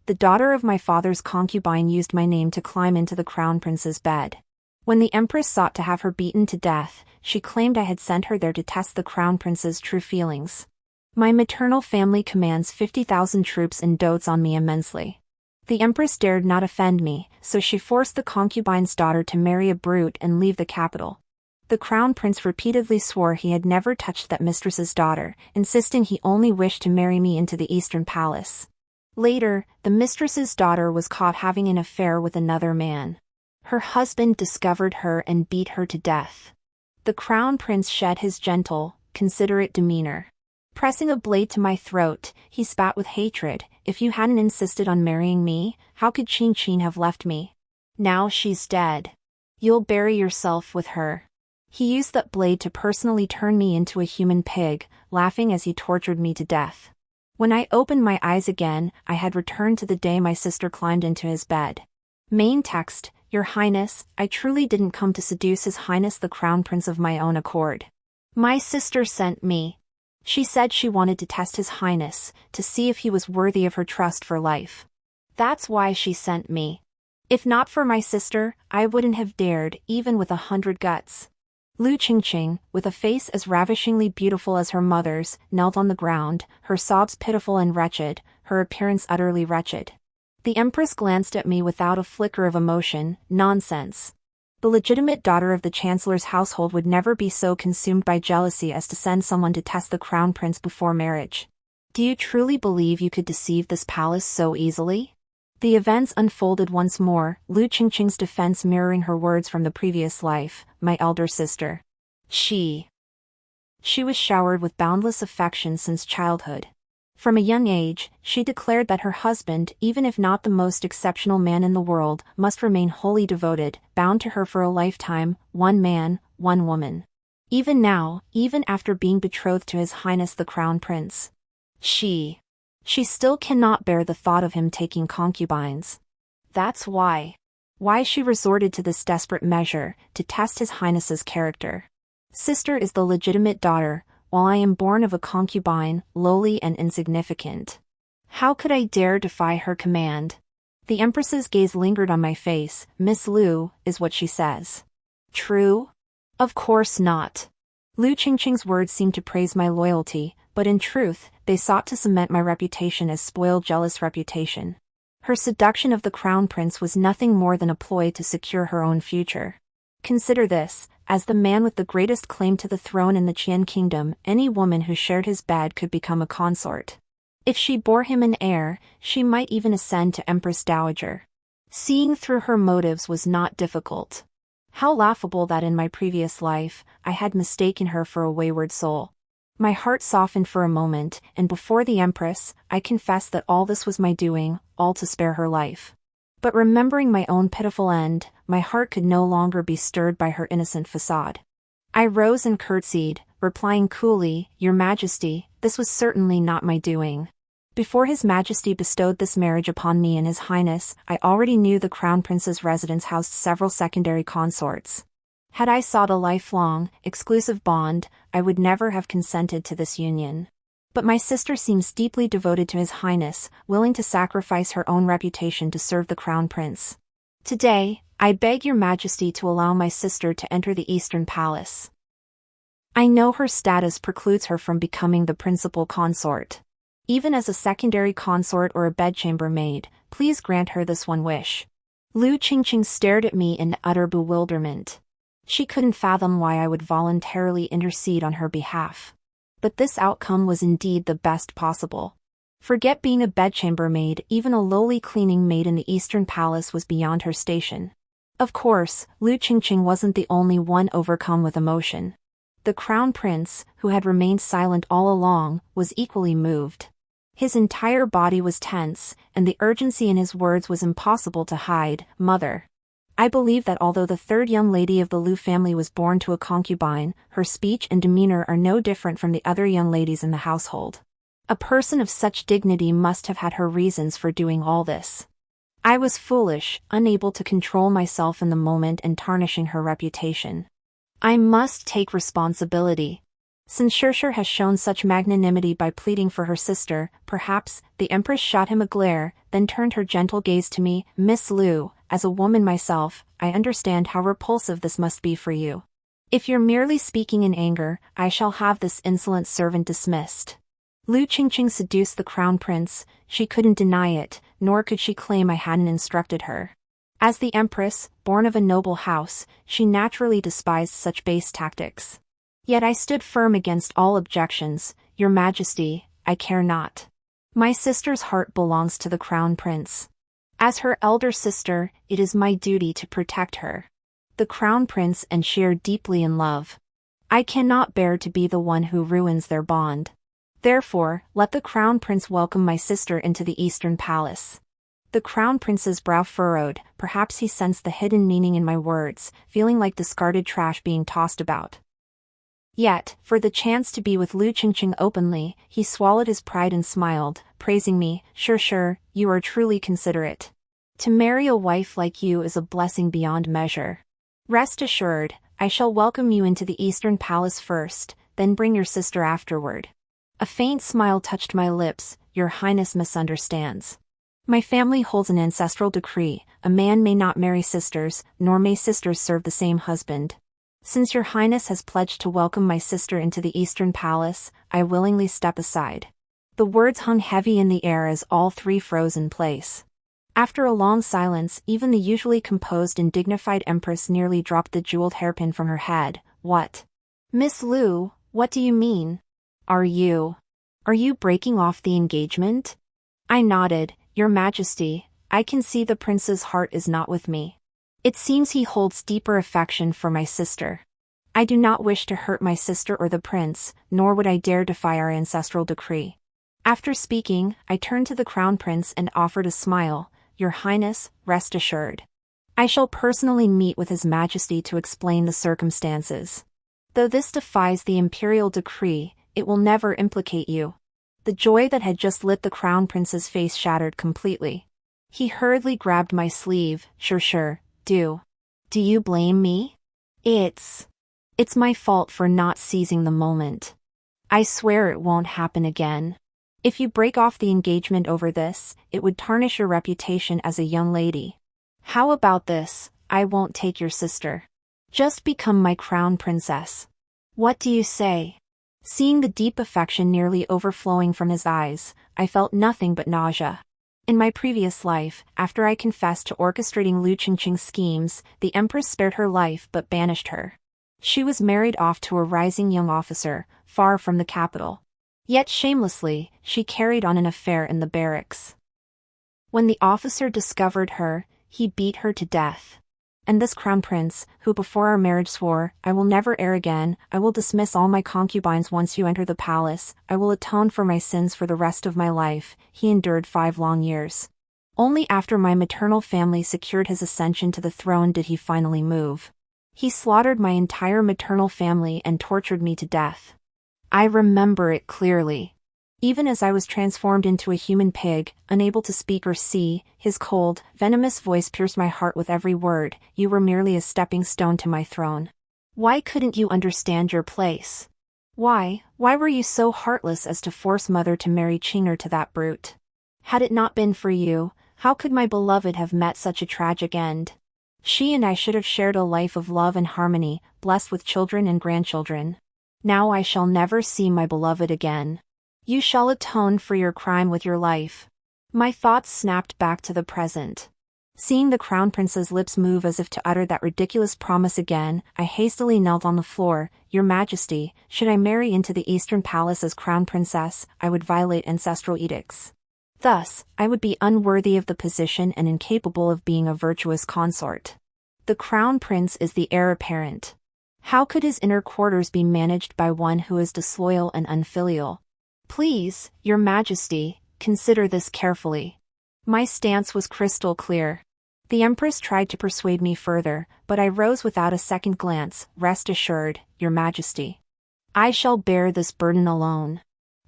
The daughter of my father's concubine used my name to climb into the crown prince's bed. When the Empress sought to have her beaten to death, she claimed I had sent her there to test the crown prince's true feelings. My maternal family commands 50,000 troops and dotes on me immensely. The Empress dared not offend me, so she forced the concubine's daughter to marry a brute and leave the capital. The crown prince repeatedly swore he had never touched that mistress's daughter, insisting he only wished to marry me into the eastern palace. Later, the mistress's daughter was caught having an affair with another man. Her husband discovered her and beat her to death. The crown prince shed his gentle, considerate demeanor. Pressing a blade to my throat, he spat with hatred. If you hadn't insisted on marrying me, how could Qinqin have left me? Now she's dead. You'll bury yourself with her. He used that blade to personally turn me into a human pig, laughing as he tortured me to death. When I opened my eyes again, I had returned to the day my sister climbed into his bed. Main text: Your Highness, I truly didn't come to seduce His Highness the Crown Prince of my own accord. My sister sent me. She said she wanted to test His Highness, to see if he was worthy of her trust for life. That's why she sent me. If not for my sister, I wouldn't have dared, even with 100 guts. Qinqin, with a face as ravishingly beautiful as her mother's, knelt on the ground, her sobs pitiful and wretched, her appearance utterly wretched. The Empress glanced at me without a flicker of emotion. Nonsense. The legitimate daughter of the Chancellor's household would never be so consumed by jealousy as to send someone to test the crown prince before marriage. Do you truly believe you could deceive this palace so easily? The events unfolded once more, Qinqin's defense mirroring her words from the previous life, my elder sister. She was showered with boundless affection since childhood. From a young age, she declared that her husband, even if not the most exceptional man in the world, must remain wholly devoted, bound to her for a lifetime, one man, one woman. Even now, even after being betrothed to His Highness the Crown Prince, she still cannot bear the thought of him taking concubines. That's why she resorted to this desperate measure, to test His Highness's character. Sister is the legitimate daughter, while I am born of a concubine, lowly and insignificant. How could I dare defy her command? The Empress's gaze lingered on my face. Miss Lu, is what she says true? Of course not. Qinqin's words seemed to praise my loyalty, but in truth, they sought to cement my reputation as spoiled jealous reputation. Her seduction of the crown prince was nothing more than a ploy to secure her own future. Consider this: as the man with the greatest claim to the throne in the Qin kingdom, any woman who shared his bed could become a consort. If she bore him an heir, she might even ascend to Empress Dowager. Seeing through her motives was not difficult. How laughable that in my previous life, I had mistaken her for a wayward soul. My heart softened for a moment, and before the Empress, I confessed that all this was my doing, all to spare her life. But remembering my own pitiful end, my heart could no longer be stirred by her innocent facade. I rose and curtsied, replying coolly, Your Majesty, this was certainly not my doing. Before His Majesty bestowed this marriage upon me and His Highness, I already knew the Crown Prince's residence housed several secondary consorts. Had I sought a lifelong, exclusive bond, I would never have consented to this union. But my sister seems deeply devoted to His Highness, willing to sacrifice her own reputation to serve the Crown Prince. Today, I beg Your Majesty to allow my sister to enter the Eastern Palace. I know her status precludes her from becoming the principal consort. Even as a secondary consort or a bedchamber maid, please grant her this one wish. Qinqin stared at me in utter bewilderment. She couldn't fathom why I would voluntarily intercede on her behalf. But this outcome was indeed the best possible. Forget being a bedchamber maid, even a lowly cleaning maid in the Eastern Palace was beyond her station. Of course, Qinqin wasn't the only one overcome with emotion. The Crown Prince, who had remained silent all along, was equally moved. His entire body was tense, and the urgency in his words was impossible to hide. Mother. I believe that although the third young lady of the Lu family was born to a concubine, her speech and demeanor are no different from the other young ladies in the household. A person of such dignity must have had her reasons for doing all this. I was foolish, unable to control myself in the moment and tarnishing her reputation. I must take responsibility. Since Shirshir has shown such magnanimity by pleading for her sister, perhaps, the Empress shot him a glare, then turned her gentle gaze to me. Miss Lu, as a woman myself, I understand how repulsive this must be for you. If you're merely speaking in anger, I shall have this insolent servant dismissed. Lu Qingqing seduced the crown prince, she couldn't deny it, nor could she claim I hadn't instructed her. As the Empress, born of a noble house, she naturally despised such base tactics. Yet I stood firm against all objections. Your Majesty, I care not. My sister's heart belongs to the crown prince. As her elder sister, it is my duty to protect her. The crown prince and she are deeply in love. I cannot bear to be the one who ruins their bond. Therefore, let the crown prince welcome my sister into the eastern palace. The crown prince's brow furrowed, perhaps he sensed the hidden meaning in my words, feeling like discarded trash being tossed about. Yet, for the chance to be with Lu Qingqing openly, he swallowed his pride and smiled, praising me. Sure, you are truly considerate. To marry a wife like you is a blessing beyond measure. Rest assured, I shall welcome you into the eastern palace first, then bring your sister afterward. A faint smile touched my lips. Your Highness misunderstands. My family holds an ancestral decree, a man may not marry sisters, nor may sisters serve the same husband. Since your Highness has pledged to welcome my sister into the Eastern Palace, I willingly step aside. The words hung heavy in the air as all three froze in place. After a long silence, even the usually composed and dignified Empress nearly dropped the jeweled hairpin from her head. What? Miss Lu, what do you mean? Are you breaking off the engagement? I nodded. Your Majesty, I can see the prince's heart is not with me. It seems he holds deeper affection for my sister. I do not wish to hurt my sister or the prince, nor would I dare defy our ancestral decree. After speaking, I turned to the crown prince and offered a smile. Your Highness, rest assured. I shall personally meet with His Majesty to explain the circumstances. Though this defies the imperial decree, it will never implicate you. The joy that had just lit the crown prince's face shattered completely. He hurriedly grabbed my sleeve. Sure. Do you blame me? It's my fault for not seizing the moment. I swear it won't happen again. If you break off the engagement over this, it would tarnish your reputation as a young lady. How about this? I won't take your sister. Just become my crown princess. What do you say? Seeing the deep affection nearly overflowing from his eyes, I felt nothing but nausea. In my previous life, after I confessed to orchestrating Lu Qingqing's schemes, the Empress spared her life but banished her. She was married off to a rising young officer, far from the capital. Yet shamelessly, she carried on an affair in the barracks. When the officer discovered her, he beat her to death. And this crown prince, who before our marriage swore, I will never err again, I will dismiss all my concubines once you enter the palace, I will atone for my sins for the rest of my life, he endured 5 long years. Only after my maternal family secured his ascension to the throne did he finally move. He slaughtered my entire maternal family and tortured me to death. I remember it clearly. Even as I was transformed into a human pig, unable to speak or see, his cold, venomous voice pierced my heart with every word. You were merely a stepping stone to my throne. Why couldn't you understand your place? Why were you so heartless as to force mother to marry Qing'er to that brute? Had it not been for you, how could my beloved have met such a tragic end? She and I should have shared a life of love and harmony, blessed with children and grandchildren. Now I shall never see my beloved again. You shall atone for your crime with your life. My thoughts snapped back to the present. Seeing the crown prince's lips move as if to utter that ridiculous promise again, I hastily knelt on the floor. Your Majesty, should I marry into the Eastern Palace as crown princess, I would violate ancestral edicts. Thus, I would be unworthy of the position and incapable of being a virtuous consort. The crown prince is the heir apparent. How could his inner quarters be managed by one who is disloyal and unfilial? Please, Your Majesty, consider this carefully. My stance was crystal clear. The Empress tried to persuade me further, but I rose without a second glance. Rest assured, Your Majesty. I shall bear this burden alone.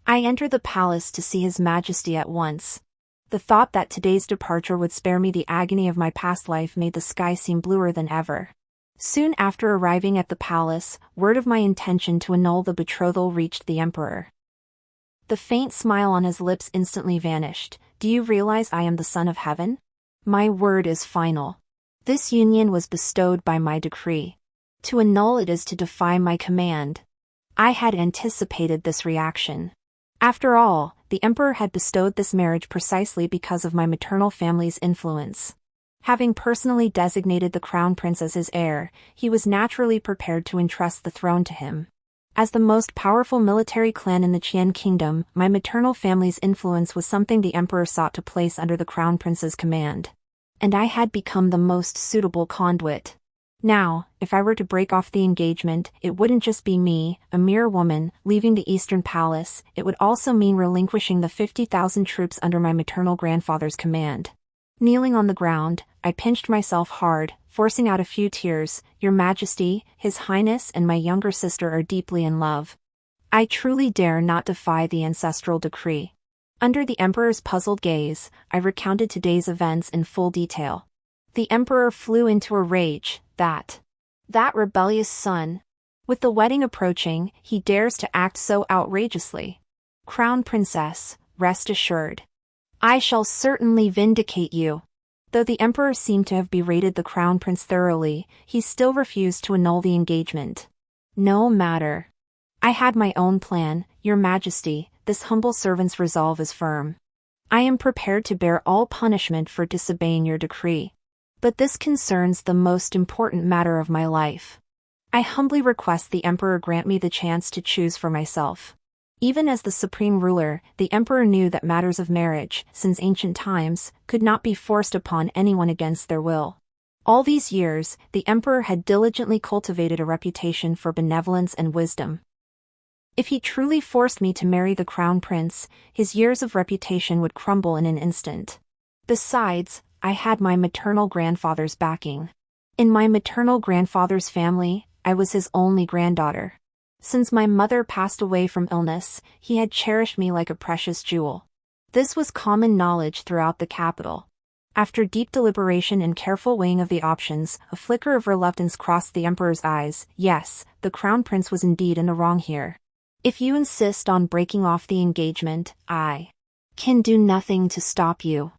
I enter the palace to see His Majesty at once. The thought that today's departure would spare me the agony of my past life made the sky seem bluer than ever. Soon after arriving at the palace, word of my intention to annul the betrothal reached the emperor. The faint smile on his lips instantly vanished. Do you realize I am the son of heaven? My word is final. This union was bestowed by my decree. To annul it is to defy my command. I had anticipated this reaction. After all, the emperor had bestowed this marriage precisely because of my maternal family's influence. Having personally designated the crown prince as his heir, he was naturally prepared to entrust the throne to him. As the most powerful military clan in the Qin kingdom, my maternal family's influence was something the emperor sought to place under the crown prince's command. And I had become the most suitable conduit. Now, if I were to break off the engagement, it wouldn't just be me, a mere woman, leaving the Eastern Palace, it would also mean relinquishing the 50,000 troops under my maternal grandfather's command. Kneeling on the ground, I pinched myself hard, forcing out a few tears. Your Majesty, His Highness and my younger sister are deeply in love. I truly dare not defy the ancestral decree. Under the emperor's puzzled gaze, I recounted today's events in full detail. The emperor flew into a rage. That rebellious son. With the wedding approaching, he dares to act so outrageously. Crown Princess, rest assured. I shall certainly vindicate you. Though the emperor seemed to have berated the crown prince thoroughly, he still refused to annul the engagement. No matter. I had my own plan, Your Majesty, this humble servant's resolve is firm. I am prepared to bear all punishment for disobeying your decree. But this concerns the most important matter of my life. I humbly request the emperor grant me the chance to choose for myself. Even as the supreme ruler, the emperor knew that matters of marriage, since ancient times, could not be forced upon anyone against their will. All these years, the emperor had diligently cultivated a reputation for benevolence and wisdom. If he truly forced me to marry the crown prince, his years of reputation would crumble in an instant. Besides, I had my maternal grandfather's backing. In my maternal grandfather's family, I was his only granddaughter. Since my mother passed away from illness, he had cherished me like a precious jewel. This was common knowledge throughout the capital. After deep deliberation and careful weighing of the options, a flicker of reluctance crossed the emperor's eyes. Yes, the crown prince was indeed in the wrong here. If you insist on breaking off the engagement, I can do nothing to stop you.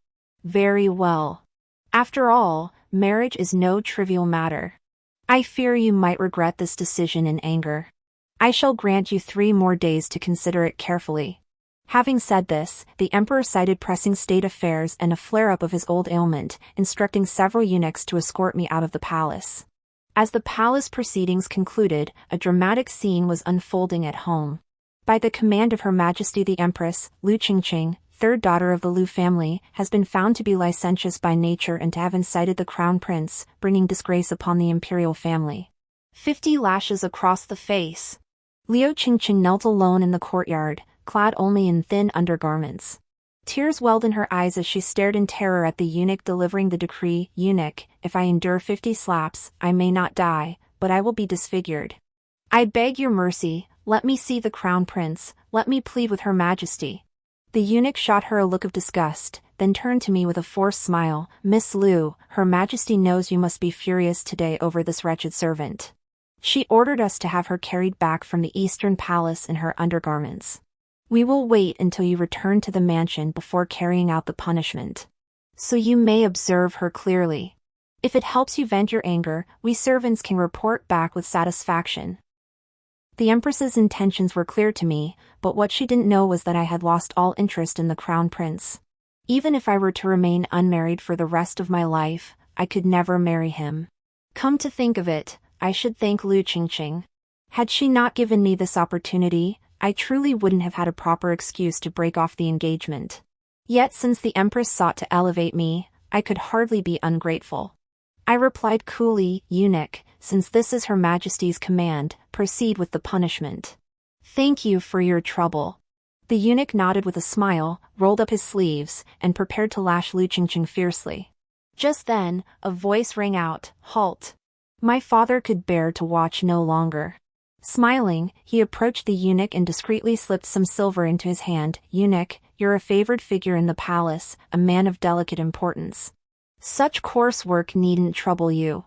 Very well. After all, marriage is no trivial matter. I fear you might regret this decision in anger. I shall grant you 3 more days to consider it carefully. Having said this, the emperor cited pressing state affairs and a flare-up of his old ailment, instructing several eunuchs to escort me out of the palace. As the palace proceedings concluded, a dramatic scene was unfolding at home. By the command of Her Majesty the Empress, Qinqin, third daughter of the Lu family, has been found to be licentious by nature and to have incited the crown prince, bringing disgrace upon the imperial family. 50 lashes across the face. Qinqin knelt alone in the courtyard, clad only in thin undergarments. Tears welled in her eyes as she stared in terror at the eunuch delivering the decree. Eunuch, if I endure 50 slaps, I may not die, but I will be disfigured. I beg your mercy, let me see the crown prince, let me plead with Her Majesty. The eunuch shot her a look of disgust, then turned to me with a forced smile. Miss Lu, Her Majesty knows you must be furious today over this wretched servant. She ordered us to have her carried back from the Eastern Palace in her undergarments. We will wait until you return to the mansion before carrying out the punishment. So you may observe her clearly. If it helps you vent your anger, we servants can report back with satisfaction. The Empress's intentions were clear to me, but what she didn't know was that I had lost all interest in the crown prince. Even if I were to remain unmarried for the rest of my life, I could never marry him. Come to think of it, I should thank Qinqin. Had she not given me this opportunity, I truly wouldn't have had a proper excuse to break off the engagement. Yet since the Empress sought to elevate me, I could hardly be ungrateful. I replied coolly, Eunuch, since this is Her Majesty's command, proceed with the punishment. Thank you for your trouble. The eunuch nodded with a smile, rolled up his sleeves, and prepared to lash Qinqin fiercely. Just then, a voice rang out, halt. My father could bear to watch no longer. Smiling, he approached the eunuch and discreetly slipped some silver into his hand. Eunuch, you're a favored figure in the palace, a man of delicate importance. Such coarse work needn't trouble you.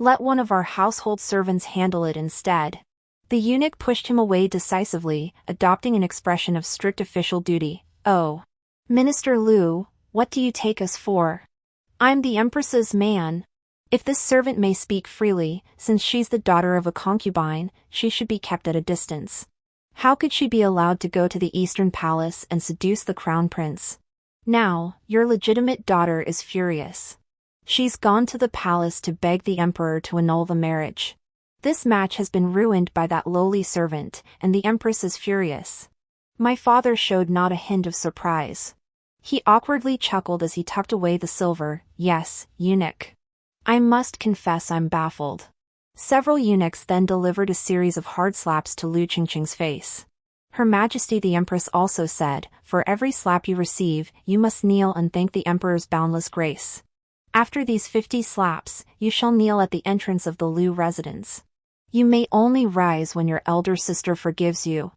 Let one of our household servants handle it instead. The eunuch pushed him away decisively, adopting an expression of strict official duty. Oh. Minister Lu, what do you take us for? I'm the Empress's man. If this servant may speak freely, since she's the daughter of a concubine, she should be kept at a distance. How could she be allowed to go to the Eastern Palace and seduce the crown prince? Now, your legitimate daughter is furious. She's gone to the palace to beg the emperor to annul the marriage. This match has been ruined by that lowly servant, and the empress is furious. My father showed not a hint of surprise. He awkwardly chuckled as he tucked away the silver. Yes, eunuch. I must confess I'm baffled. Several eunuchs then delivered a series of hard slaps to Lu Qingqing's face. Her Majesty the Empress also said, for every slap you receive, you must kneel and thank the Emperor's boundless grace. After these 50 slaps, you shall kneel at the entrance of the Lu residence. You may only rise when your elder sister forgives you.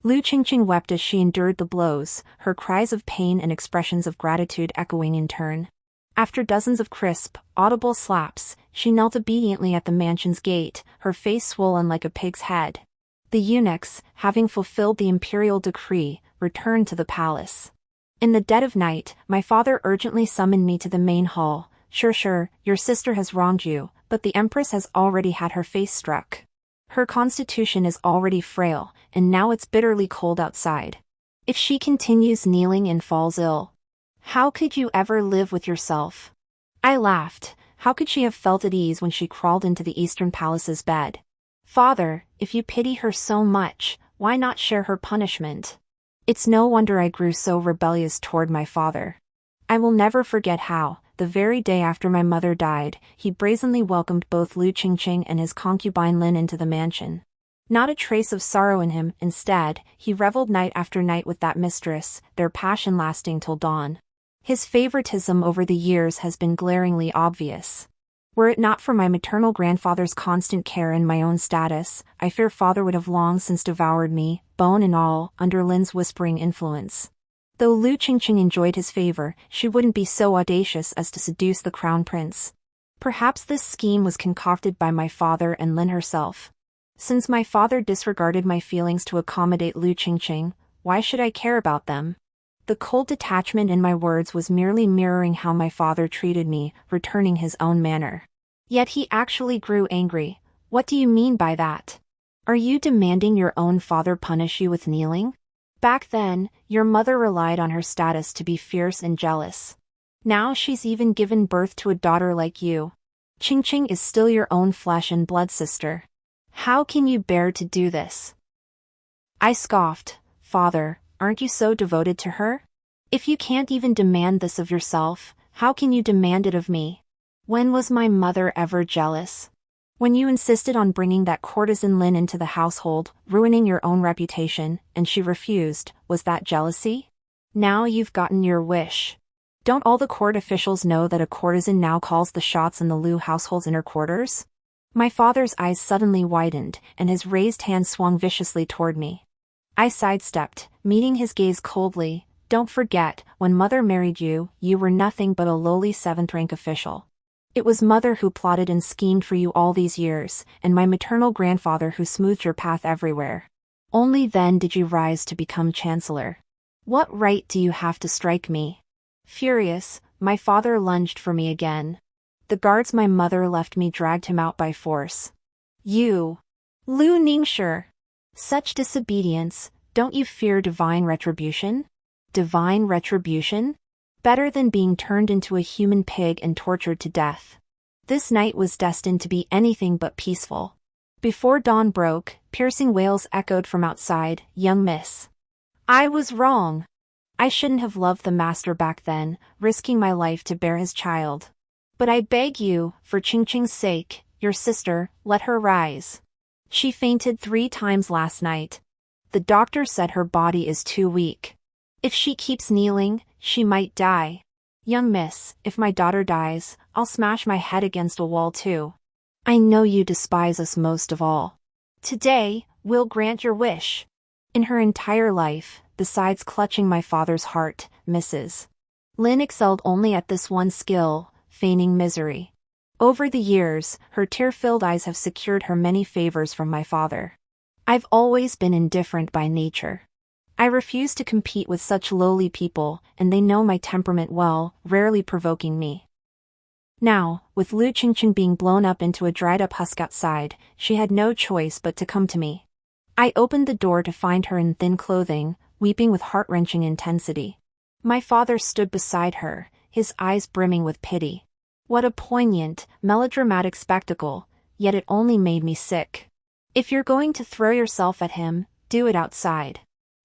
Lu Qingqing wept as she endured the blows, her cries of pain and expressions of gratitude echoing in turn. After dozens of crisp, audible slaps, she knelt obediently at the mansion's gate, her face swollen like a pig's head. The eunuchs, having fulfilled the imperial decree, returned to the palace. In the dead of night, my father urgently summoned me to the main hall. Sure, your sister has wronged you, but the Empress has already had her face struck. Her constitution is already frail, and now it's bitterly cold outside. If she continues kneeling and falls ill, how could you ever live with yourself? I laughed. How could she have felt at ease when she crawled into the Eastern Palace's bed? Father, if you pity her so much, why not share her punishment? It's no wonder I grew so rebellious toward my father. I will never forget how, the very day after my mother died, he brazenly welcomed both Lu Qingqing and his concubine Lin into the mansion. Not a trace of sorrow in him, instead, he reveled night after night with that mistress, their passion lasting till dawn. His favoritism over the years has been glaringly obvious. Were it not for my maternal grandfather's constant care and my own status, I fear father would have long since devoured me, bone and all, under Lin's whispering influence. Though Lu Qingqing enjoyed his favor, she wouldn't be so audacious as to seduce the crown prince. Perhaps this scheme was concocted by my father and Lin herself. Since my father disregarded my feelings to accommodate Lu Qingqing, why should I care about them? The cold detachment in my words was merely mirroring how my father treated me, returning his own manner. Yet he actually grew angry. What do you mean by that? Are you demanding your own father punish you with kneeling? Back then, your mother relied on her status to be fierce and jealous. Now she's even given birth to a daughter like you. Qingqing is still your own flesh and blood sister. How can you bear to do this? I scoffed. Father, aren't you so devoted to her? If you can't even demand this of yourself, how can you demand it of me? When was my mother ever jealous? When you insisted on bringing that courtesan Lin into the household, ruining your own reputation, and she refused, was that jealousy? Now you've gotten your wish. Don't all the court officials know that a courtesan now calls the shots in the Lu household's inner quarters? My father's eyes suddenly widened, and his raised hand swung viciously toward me. I sidestepped, meeting his gaze coldly. Don't forget, when mother married you, you were nothing but a lowly 7th-rank official. It was mother who plotted and schemed for you all these years, and my maternal grandfather who smoothed your path everywhere. Only then did you rise to become chancellor. What right do you have to strike me? Furious, my father lunged for me again. The guards my mother left me dragged him out by force. You! Lu Ningshi! Such disobedience, don't you fear divine retribution? Divine retribution? Better than being turned into a human pig and tortured to death. This night was destined to be anything but peaceful. Before dawn broke, piercing wails echoed from outside. Young miss. I was wrong. I shouldn't have loved the master back then, risking my life to bear his child. But I beg you, for Qingqing's sake, your sister, let her rise. She fainted 3 times last night. The doctor said her body is too weak. If she keeps kneeling, she might die. Young miss, if my daughter dies, I'll smash my head against a wall too. I know you despise us most of all. Today, we'll grant your wish. In her entire life, besides clutching my father's heart, Mrs. Lin excelled only at this one skill, feigning misery. Over the years, her tear-filled eyes have secured her many favors from my father. I've always been indifferent by nature. I refuse to compete with such lowly people, and they know my temperament well, rarely provoking me. Now, with Lu Qinqin being blown up into a dried-up husk outside, she had no choice but to come to me. I opened the door to find her in thin clothing, weeping with heart-wrenching intensity. My father stood beside her, his eyes brimming with pity. What a poignant, melodramatic spectacle, yet it only made me sick. If you're going to throw yourself at him, do it outside.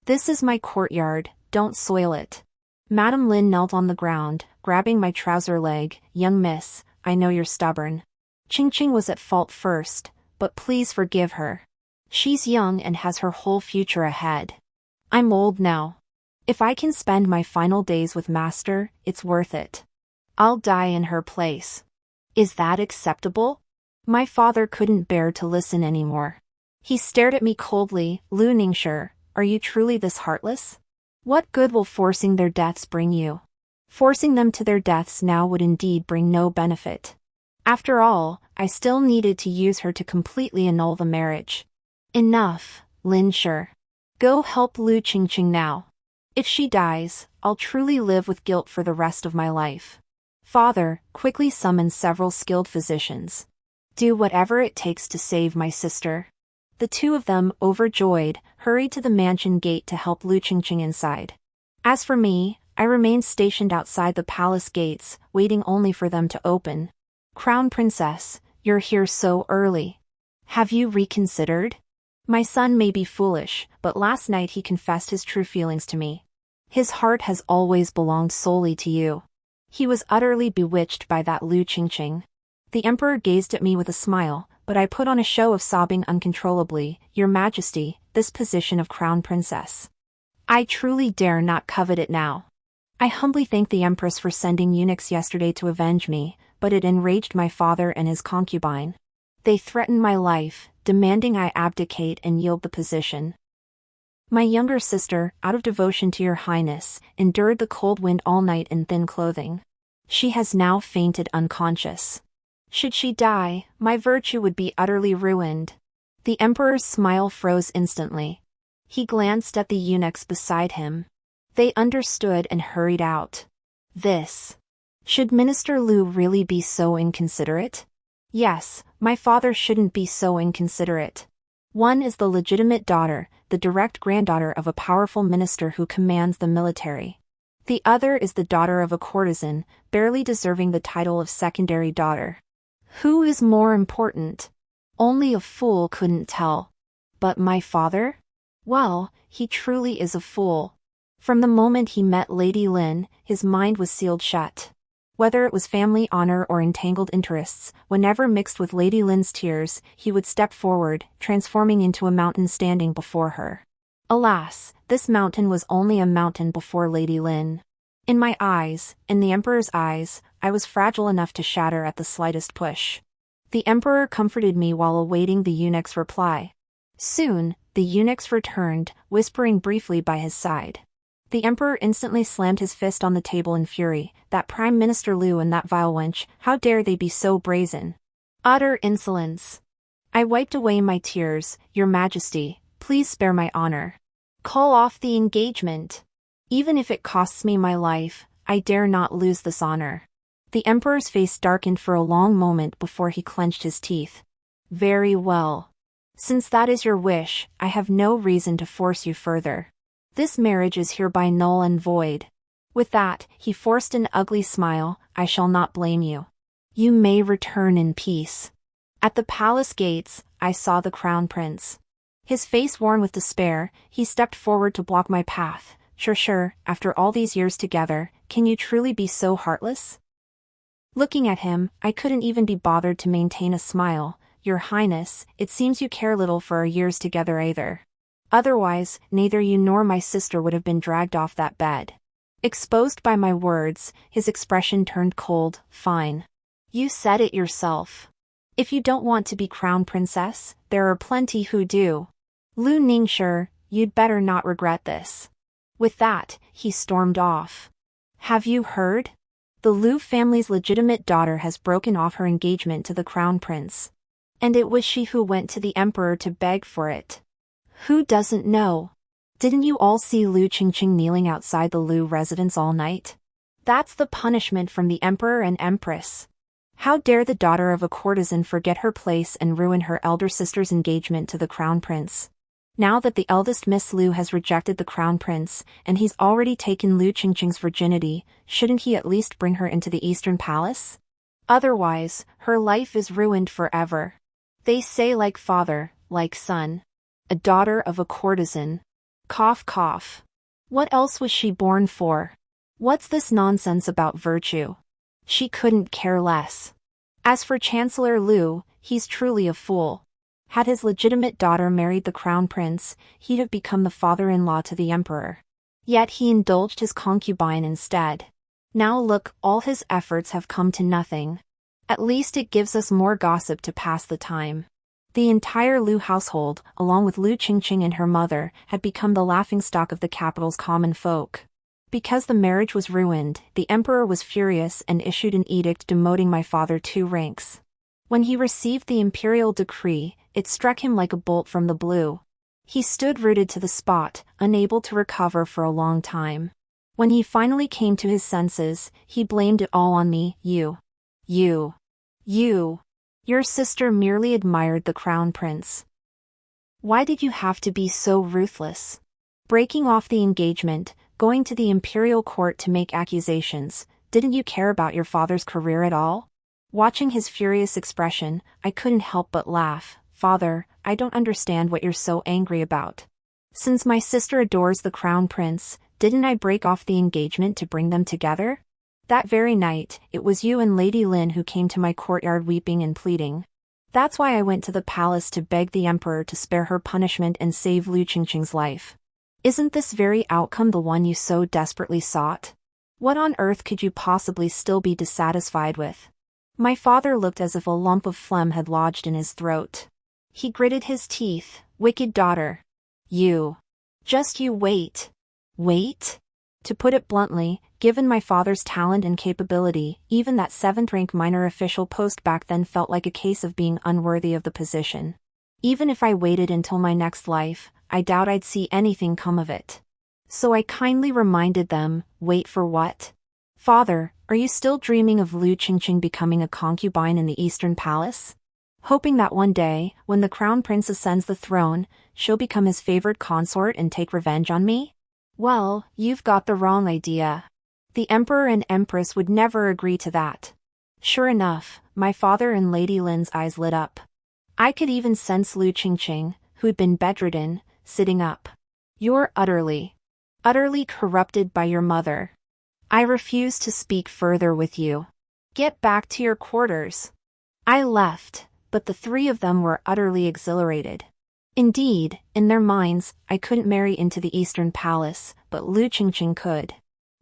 This is my courtyard, don't soil it. Madame Lin knelt on the ground, grabbing my trouser leg. Young miss, I know you're stubborn. Qinqin was at fault first, but please forgive her. She's young and has her whole future ahead. I'm old now. If I can spend my final days with Master, it's worth it. I'll die in her place. Is that acceptable? My father couldn't bear to listen anymore. He stared at me coldly. Lu Ningshi, are you truly this heartless? What good will forcing their deaths bring you? Forcing them to their deaths now would indeed bring no benefit. After all, I still needed to use her to completely annul the marriage. Enough, Lin Shi. Go help Lu Qinqin now. If she dies, I'll truly live with guilt for the rest of my life. Father, quickly summon several skilled physicians. Do whatever it takes to save my sister. The two of them, overjoyed, hurried to the mansion gate to help Lu Qinqin inside. As for me, I remained stationed outside the palace gates, waiting only for them to open. Crown Princess, you're here so early. Have you reconsidered? My son may be foolish, but last night he confessed his true feelings to me. His heart has always belonged solely to you. He was utterly bewitched by that Lu Qinqin. The emperor gazed at me with a smile, but I put on a show of sobbing uncontrollably. Your Majesty, this position of crown princess. I truly dare not covet it now. I humbly thank the Empress for sending eunuchs yesterday to avenge me, but it enraged my father and his concubine. They threatened my life, demanding I abdicate and yield the position. My younger sister, out of devotion to your highness, endured the cold wind all night in thin clothing. She has now fainted unconscious. Should she die, my virtue would be utterly ruined. The emperor's smile froze instantly. He glanced at the eunuchs beside him. They understood and hurried out. Should Minister Lu really be so inconsiderate? Yes, my father shouldn't be so inconsiderate. One is the legitimate daughter, the direct granddaughter of a powerful minister who commands the military. The other is the daughter of a courtesan, barely deserving the title of secondary daughter. Who is more important? Only a fool couldn't tell. But my father? Well, he truly is a fool. From the moment he met Lady Lin, his mind was sealed shut. Whether it was family honor or entangled interests, whenever mixed with Lady Lin's tears, he would step forward, transforming into a mountain standing before her. Alas, this mountain was only a mountain before Lady Lin. In my eyes, in the Emperor's eyes, I was fragile enough to shatter at the slightest push. The Emperor comforted me while awaiting the eunuch's reply. Soon, the eunuchs returned, whispering briefly by his side. The Emperor instantly slammed his fist on the table in fury. That Prime Minister Lu and that vile wench, how dare they be so brazen? Utter insolence. I wiped away my tears. Your Majesty, please spare my honor. Call off the engagement. Even if it costs me my life, I dare not lose this honor. The Emperor's face darkened for a long moment before he clenched his teeth. Very well. Since that is your wish, I have no reason to force you further. This marriage is hereby null and void. With that, he forced an ugly smile. I shall not blame you. You may return in peace. At the palace gates, I saw the crown prince. His face worn with despair, he stepped forward to block my path. Sure, after all these years together, can you truly be so heartless? Looking at him, I couldn't even be bothered to maintain a smile. Your Highness, it seems you care little for our years together either. Otherwise, neither you nor my sister would have been dragged off that bed. Exposed by my words, his expression turned cold. Fine. You said it yourself. If you don't want to be crown princess, there are plenty who do. Lu Ningshi, you'd better not regret this. With that, he stormed off. Have you heard? The Liu family's legitimate daughter has broken off her engagement to the crown prince. And it was she who went to the emperor to beg for it. Who doesn't know? Didn't you all see Liu Qinqin kneeling outside the Liu residence all night? That's the punishment from the emperor and empress. How dare the daughter of a courtesan forget her place and ruin her elder sister's engagement to the crown prince? Now that the eldest Miss Liu has rejected the crown prince, and he's already taken Liu Qingqing's virginity, shouldn't he at least bring her into the Eastern Palace? Otherwise, her life is ruined forever. They say like father, like son. A daughter of a courtesan. Cough cough. What else was she born for? What's this nonsense about virtue? She couldn't care less. As for Chancellor Liu, he's truly a fool. Had his legitimate daughter married the crown prince, he'd have become the father-in-law to the emperor. Yet he indulged his concubine instead. Now look, all his efforts have come to nothing. At least it gives us more gossip to pass the time. The entire Liu household, along with Liu Qingqing and her mother, had become the laughingstock of the capital's common folk. Because the marriage was ruined, the emperor was furious and issued an edict demoting my father 2 ranks. When he received the imperial decree, it struck him like a bolt from the blue. He stood rooted to the spot, unable to recover for a long time. When he finally came to his senses, he blamed it all on me. You. Your sister merely admired the crown prince. Why did you have to be so ruthless? Breaking off the engagement, going to the imperial court to make accusations, didn't you care about your father's career at all? Watching his furious expression, I couldn't help but laugh. Father, I don't understand what you're so angry about. Since my sister adores the crown prince, didn't I break off the engagement to bring them together? That very night, it was you and Lady Lin who came to my courtyard weeping and pleading. That's why I went to the palace to beg the emperor to spare her punishment and save Liu Qingqing's life. Isn't this very outcome the one you so desperately sought? What on earth could you possibly still be dissatisfied with? My father looked as if a lump of phlegm had lodged in his throat. He gritted his teeth. Wicked daughter. Just you wait. Wait? To put it bluntly, given my father's talent and capability, even that 7th-rank minor official post back then felt like a case of being unworthy of the position. Even if I waited until my next life, I doubt I'd see anything come of it. So I kindly reminded them, wait for what? Father, are you still dreaming of Liu Qingqing becoming a concubine in the Eastern Palace? Hoping that one day, when the crown prince ascends the throne, she'll become his favored consort and take revenge on me? Well, you've got the wrong idea. The emperor and empress would never agree to that. Sure enough, my father and Lady Lin's eyes lit up. I could even sense Liu Qingqing, who'd been bedridden, sitting up. You're utterly corrupted by your mother. I refuse to speak further with you. Get back to your quarters. I left, but the 3 of them were utterly exhilarated. Indeed, in their minds, I couldn't marry into the Eastern Palace, but Liu Qingqing could.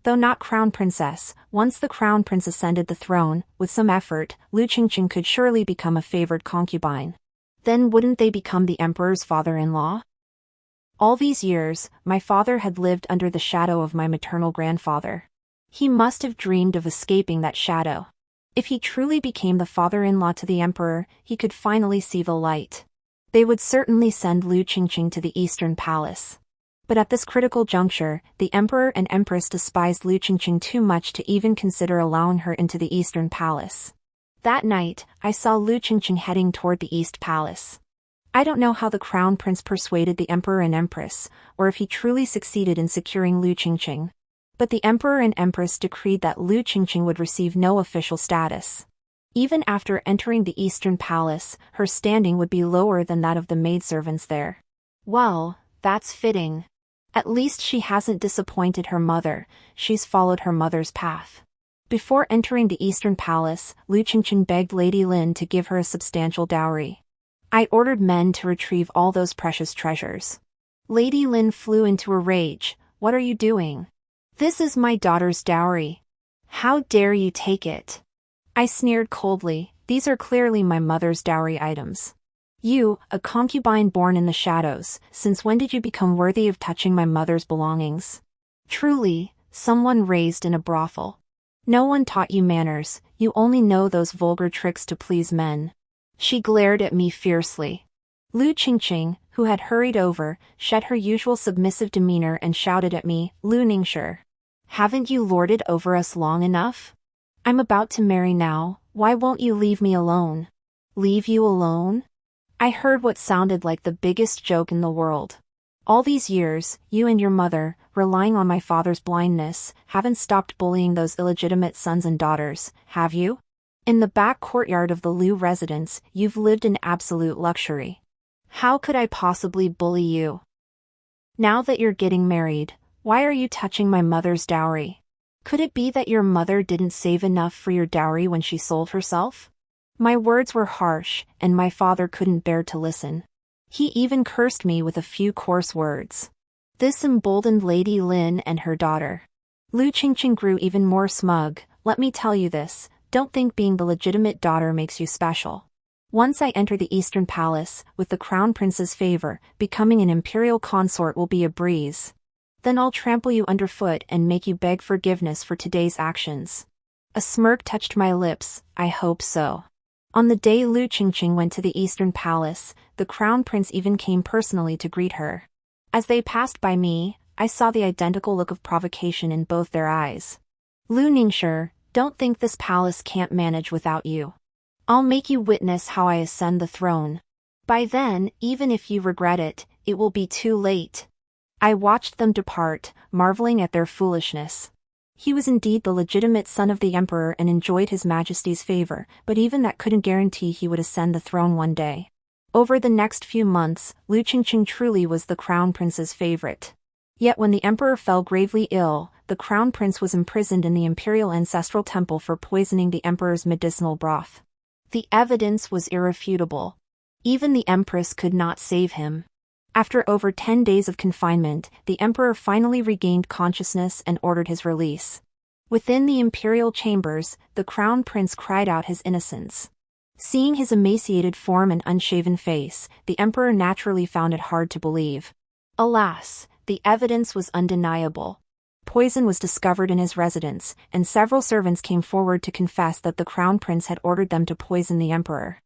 Though not crown princess, once the crown prince ascended the throne, with some effort, Liu Qingqing could surely become a favored concubine. Then wouldn't they become the emperor's father-in-law? All these years, my father had lived under the shadow of my maternal grandfather. He must have dreamed of escaping that shadow. If he truly became the father-in-law to the emperor, he could finally see the light. They would certainly send Liu Qingqing to the Eastern Palace. But at this critical juncture, the emperor and empress despised Liu Qingqing too much to even consider allowing her into the Eastern Palace. That night, I saw Liu Qingqing heading toward the East Palace. I don't know how the crown prince persuaded the emperor and empress, or if he truly succeeded in securing Liu Qingqing. But the emperor and empress decreed that Liu Qingqing would receive no official status. Even after entering the Eastern Palace, her standing would be lower than that of the maidservants there. Well, that's fitting. At least she hasn't disappointed her mother, she's followed her mother's path. Before entering the Eastern Palace, Liu Qingqing begged Lady Lin to give her a substantial dowry. I ordered men to retrieve all those precious treasures. Lady Lin flew into a rage. What are you doing? This is my daughter's dowry. How dare you take it? I sneered coldly. These are clearly my mother's dowry items. You, a concubine born in the shadows, since when did you become worthy of touching my mother's belongings? Truly, someone raised in a brothel. No one taught you manners, you only know those vulgar tricks to please men. She glared at me fiercely. Qinqin, who had hurried over, shed her usual submissive demeanor and shouted at me, Lu Ningshi. Haven't you lorded over us long enough? I'm about to marry now, why won't you leave me alone? Leave you alone? I heard what sounded like the biggest joke in the world. All these years, you and your mother, relying on my father's blindness, haven't stopped bullying those illegitimate sons and daughters, have you? In the back courtyard of the Liu residence, you've lived in absolute luxury. How could I possibly bully you? Now that you're getting married, why are you touching my mother's dowry? Could it be that your mother didn't save enough for your dowry when she sold herself? My words were harsh, and my father couldn't bear to listen. He even cursed me with a few coarse words. This emboldened Lady Lin and her daughter. Qinqin grew even more smug. Let me tell you this, don't think being the legitimate daughter makes you special. Once I enter the Eastern Palace, with the Crown Prince's favor, becoming an Imperial consort will be a breeze. Then I'll trample you underfoot and make you beg forgiveness for today's actions. A smirk touched my lips, I hope so. On the day Qinqin went to the Eastern Palace, the Crown Prince even came personally to greet her. As they passed by me, I saw the identical look of provocation in both their eyes. Lu Ningshi, don't think this palace can't manage without you. I'll make you witness how I ascend the throne. By then, even if you regret it, it will be too late. I watched them depart, marveling at their foolishness. He was indeed the legitimate son of the emperor and enjoyed his majesty's favor, but even that couldn't guarantee he would ascend the throne one day. Over the next few months, Qinqin truly was the crown prince's favorite. Yet when the emperor fell gravely ill, the crown prince was imprisoned in the imperial ancestral temple for poisoning the emperor's medicinal broth. The evidence was irrefutable. Even the Empress could not save him. After over 10 days of confinement, the emperor finally regained consciousness and ordered his release. Within the imperial chambers, the crown prince cried out his innocence. Seeing his emaciated form and unshaven face, the emperor naturally found it hard to believe. Alas, the evidence was undeniable. Poison was discovered in his residence, and several servants came forward to confess that the crown prince had ordered them to poison the emperor.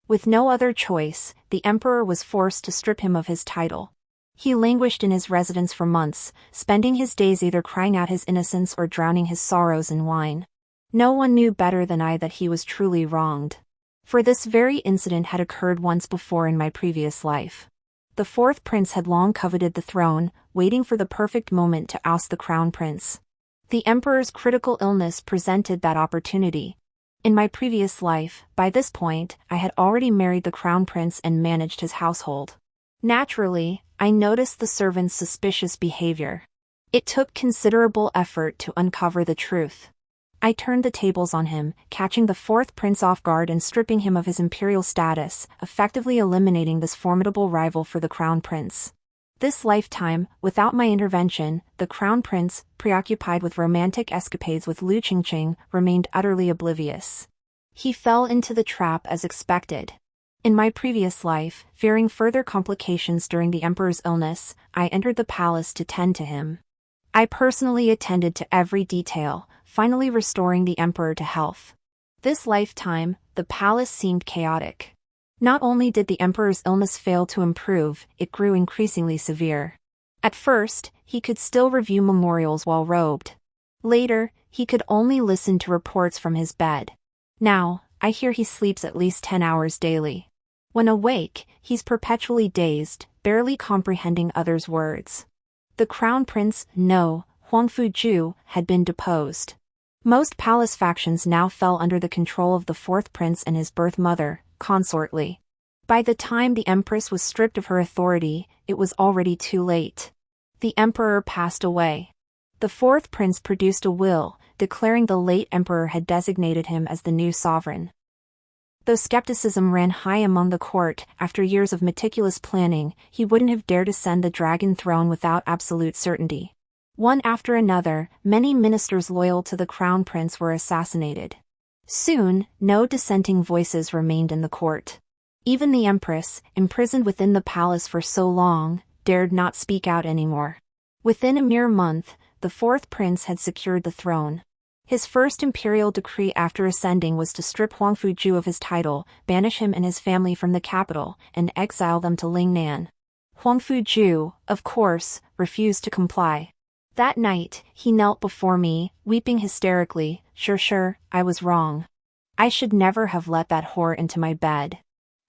With no other choice, the emperor was forced to strip him of his title. He languished in his residence for months, spending his days either crying out his innocence or drowning his sorrows in wine. No one knew better than I that he was truly wronged. For this very incident had occurred once before in my previous life. The fourth prince had long coveted the throne, waiting for the perfect moment to oust the crown prince. The emperor's critical illness presented that opportunity. In my previous life, by this point, I had already married the crown prince and managed his household. Naturally, I noticed the servant's suspicious behavior. It took considerable effort to uncover the truth. I turned the tables on him, catching the fourth prince off guard and stripping him of his imperial status, effectively eliminating this formidable rival for the crown prince. This lifetime, without my intervention, the crown prince, preoccupied with romantic escapades with Qinqin, remained utterly oblivious. He fell into the trap as expected. In my previous life, fearing further complications during the emperor's illness, I entered the palace to tend to him. I personally attended to every detail, finally restoring the emperor to health. This lifetime, the palace seemed chaotic. Not only did the emperor's illness fail to improve, it grew increasingly severe. At first, he could still review memorials while robed. Later, he could only listen to reports from his bed. Now, I hear he sleeps at least 10 hours daily. When awake, he's perpetually dazed, barely comprehending others' words. The crown prince, no, Huangfuju, had been deposed. Most palace factions now fell under the control of the fourth prince and his birth mother, Consort Li. By the time the Empress was stripped of her authority, it was already too late. The emperor passed away. The fourth prince produced a will, declaring the late emperor had designated him as the new sovereign. Though skepticism ran high among the court, after years of meticulous planning, he wouldn't have dared ascend the dragon throne without absolute certainty. One after another, many ministers loyal to the crown prince were assassinated. Soon, no dissenting voices remained in the court. Even the Empress, imprisoned within the palace for so long, dared not speak out anymore. Within a mere month, the fourth prince had secured the throne. His first imperial decree after ascending was to strip Huang Fuju of his title, banish him and his family from the capital, and exile them to Lingnan. Huang Fuju, of course, refused to comply. That night, he knelt before me, weeping hysterically. Sure, I was wrong. I should never have let that whore into my bed.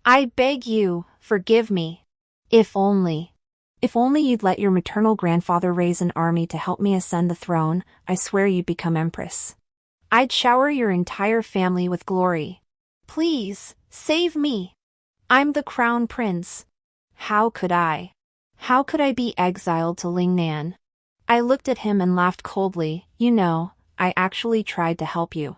I beg you, forgive me. If only you'd let your maternal grandfather raise an army to help me ascend the throne, I swear you'd become Empress. I'd shower your entire family with glory. Please, save me. I'm the crown prince. How could I be exiled to Lingnan? I looked at him and laughed coldly. You know, I actually tried to help you.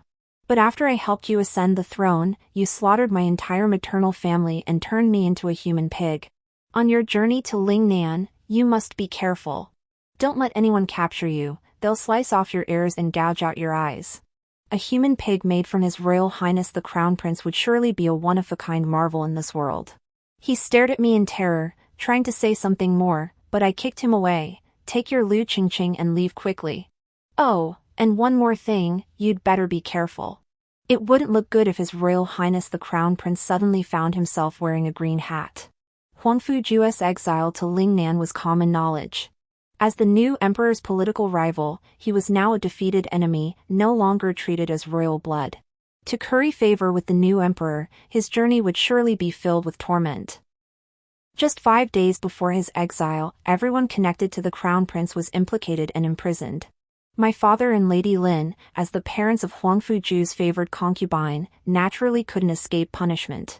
But after I helped you ascend the throne, you slaughtered my entire maternal family and turned me into a human pig. On your journey to Lingnan, you must be careful. Don't let anyone capture you, they'll slice off your ears and gouge out your eyes. A human pig made from His Royal Highness the Crown Prince would surely be a one-of-a-kind marvel in this world. He stared at me in terror, trying to say something more, but I kicked him away. Take your Lu Qingqing and leave quickly. Oh, and one more thing, you'd better be careful. It wouldn't look good if His Royal Highness the Crown Prince suddenly found himself wearing a green hat. Huang Fuju's exile to Lingnan was common knowledge. As the new emperor's political rival, he was now a defeated enemy, no longer treated as royal blood. To curry favor with the new emperor, his journey would surely be filled with torment. Just 5 days before his exile, everyone connected to the crown prince was implicated and imprisoned. My father and Lady Lin, as the parents of Huang Fuju's favored concubine, naturally couldn't escape punishment.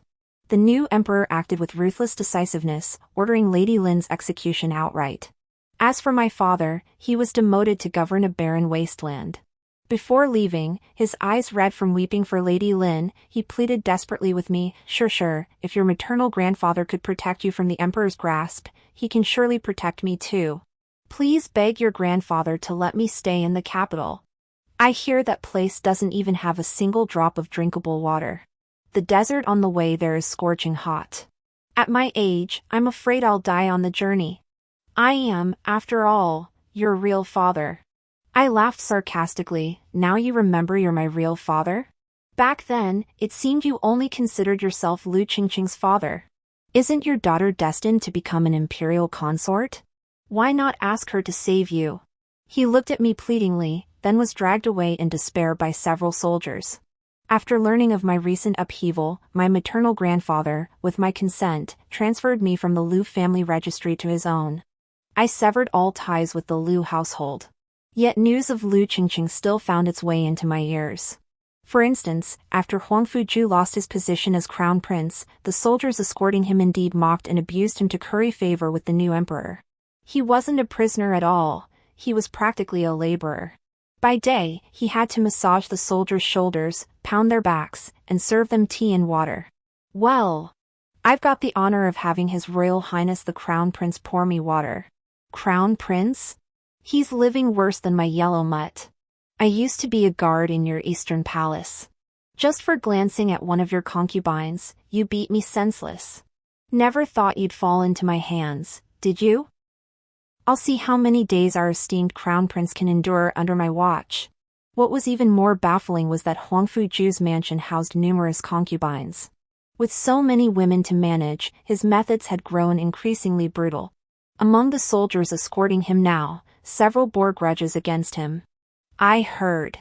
The new emperor acted with ruthless decisiveness, ordering Lady Lin's execution outright. As for my father, he was demoted to govern a barren wasteland. Before leaving, his eyes red from weeping for Lady Lin, he pleaded desperately with me. Sure, if your maternal grandfather could protect you from the emperor's grasp, he can surely protect me too. Please beg your grandfather to let me stay in the capital. I hear that place doesn't even have a single drop of drinkable water. The desert on the way there is scorching hot. At my age, I'm afraid I'll die on the journey. I am, after all, your real father. I laughed sarcastically. Now you remember you're my real father? Back then, it seemed you only considered yourself Lu Qingqing's father. Isn't your daughter destined to become an imperial consort? Why not ask her to save you? He looked at me pleadingly, then was dragged away in despair by several soldiers. After learning of my recent upheaval, my maternal grandfather, with my consent, transferred me from the Lu family registry to his own. I severed all ties with the Lu household. Yet news of Lu Qingqing still found its way into my ears. For instance, after Huang Fuju lost his position as crown prince, the soldiers escorting him indeed mocked and abused him to curry favor with the new emperor. He wasn't a prisoner at all, he was practically a laborer. By day, he had to massage the soldiers' shoulders, pound their backs, and serve them tea and water. Well, I've got the honor of having His Royal Highness the Crown Prince pour me water. Crown Prince? He's living worse than my yellow mutt. I used to be a guard in your eastern palace. Just for glancing at one of your concubines, you beat me senseless. Never thought you'd fall into my hands, did you? I'll see how many days our esteemed crown prince can endure under my watch. What was even more baffling was that Huang Fuju's mansion housed numerous concubines. With so many women to manage, his methods had grown increasingly brutal. Among the soldiers escorting him now, several bore grudges against him. I heard.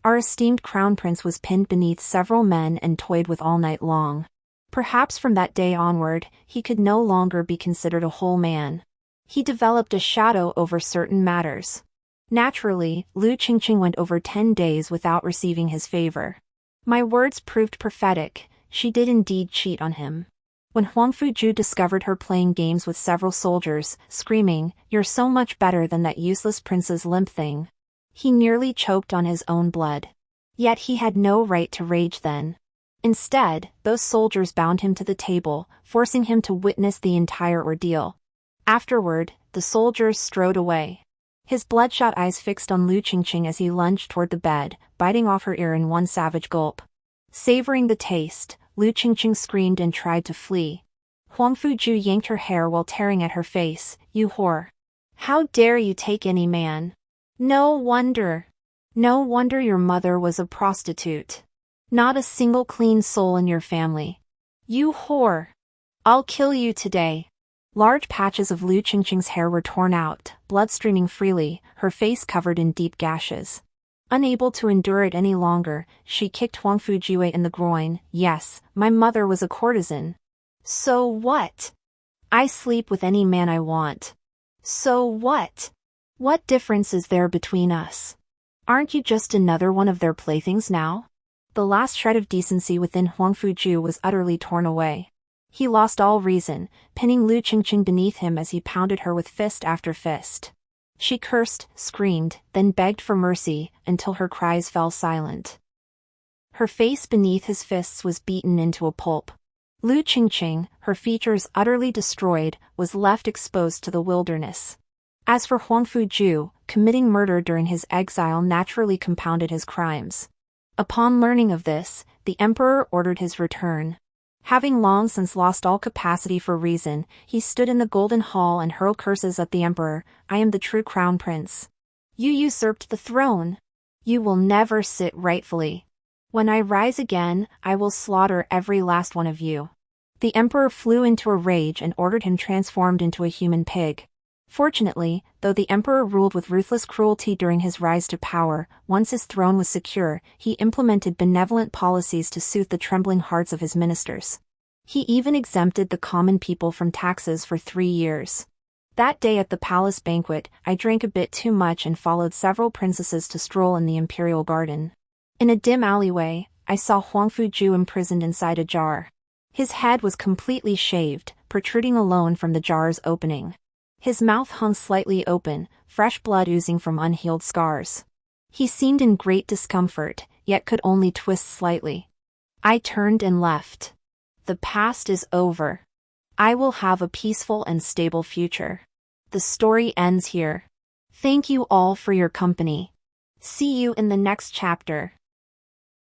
Our esteemed crown prince was pinned beneath several men and toyed with all night long. Perhaps from that day onward, he could no longer be considered a whole man. He developed a shadow over certain matters. Naturally, Lu Qingqing went over 10 days without receiving his favor. My words proved prophetic, she did indeed cheat on him. When Huang Fuju discovered her playing games with several soldiers, screaming, "You're so much better than that useless prince's limp thing," he nearly choked on his own blood. Yet he had no right to rage then. Instead, those soldiers bound him to the table, forcing him to witness the entire ordeal. Afterward, the soldiers strode away. His bloodshot eyes fixed on Lu Qingqing as he lunged toward the bed, biting off her ear in one savage gulp. Savoring the taste, Lu Qingqing screamed and tried to flee. Huang Fuju yanked her hair while tearing at her face. "You whore! How dare you take any man? No wonder No wonder your mother was a prostitute. Not a single clean soul in your family. You whore. I'll kill you today. Large patches of Lu Qingqing's hair were torn out, blood streaming freely, her face covered in deep gashes. Unable to endure it any longer, she kicked Huang Fujiwei in the groin. Yes, my mother was a courtesan. So what? I sleep with any man I want. So what? What difference is there between us? Aren't you just another one of their playthings now? The last shred of decency within Huang Fujiu was utterly torn away. He lost all reason, pinning Lu Qingqing beneath him as he pounded her with fist after fist. She cursed, screamed, then begged for mercy, until her cries fell silent. Her face beneath his fists was beaten into a pulp. Lu Qingqing, her features utterly destroyed, was left exposed to the wilderness. As for Huang Fujiu, committing murder during his exile naturally compounded his crimes. Upon learning of this, the emperor ordered his return. Having long since lost all capacity for reason, he stood in the golden hall and hurled curses at the emperor. I am the true crown prince. You usurped the throne. You will never sit rightfully. When I rise again, I will slaughter every last one of you. The emperor flew into a rage and ordered him transformed into a human pig. Fortunately, though the emperor ruled with ruthless cruelty during his rise to power, once his throne was secure, he implemented benevolent policies to soothe the trembling hearts of his ministers. He even exempted the common people from taxes for 3 years. That day at the palace banquet, I drank a bit too much and followed several princesses to stroll in the imperial garden. In a dim alleyway, I saw Huang Fujiu imprisoned inside a jar. His head was completely shaved, protruding alone from the jar's opening. His mouth hung slightly open, fresh blood oozing from unhealed scars. He seemed in great discomfort, yet could only twist slightly. I turned and left. The past is over. I will have a peaceful and stable future. The story ends here. Thank you all for your company. See you in the next chapter.